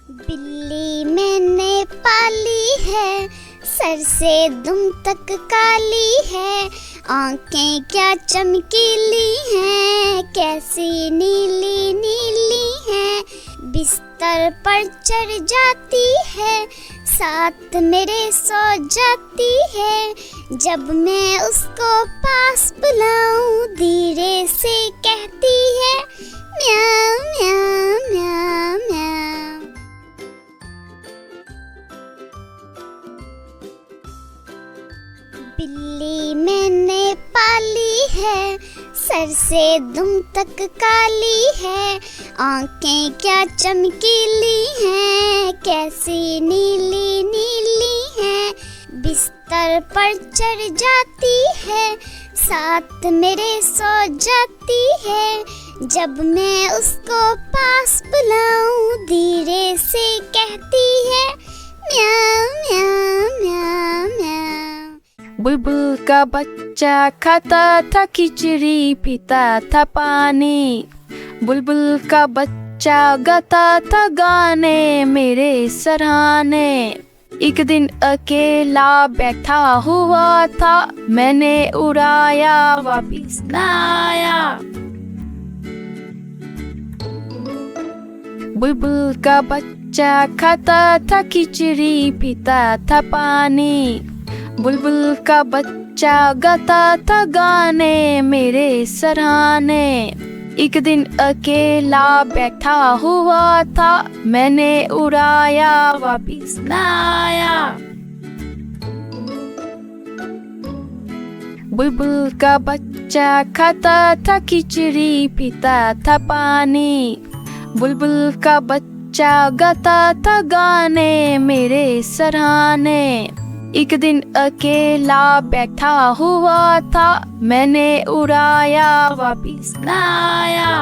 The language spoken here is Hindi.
बिल्ली मैंने पाली है, सर से दुम तक काली है, आंखें क्या चमकीली हैं, कैसी नीली नीली हैं। बिस्तर पर चढ़ जाती है, साथ मेरे सो जाती है। जब मैं उसको पास बुलाऊं, धीरे से कहती है म्याऊं म्याऊं म्याऊं म्याऊं। बिल्ली मैंने पाली है, सर से दुम तक काली है, आंखें क्या चमकीली हैं, कैसी नीली नीली हैं। बिस्तर पर चढ़ जाती है, साथ मेरे सो जाती है। जब मैं उसको पास बुलाऊं, धीरे से कहती है म्याऊं म्याऊं म्याऊं म्याऊं। बुलबुल का बच्चा खाता था खिचड़ी, पीता था पानी। बुलबुल का बच्चा गाता था गाने मेरे सराहने। एक दिन अकेला बैठा हुआ था, मैंने उड़ाया वापिस न आया। बुलबुल का बच्चा खाता था खिचड़ी, पीता था पानी। बुलबुल का बच्चा गाता था गाने मेरे सराहने। एक दिन अकेला बैठा हुआ था, मैंने उड़ाया वापिस न आया। बुलबुल का बच्चा खाता था खिचड़ी, पीता था पानी। बुलबुल का बच्चा गाता था गाने मेरे सराहने। एक दिन अकेला बैठा हुआ था, मैंने उड़ाया वापिस न आया।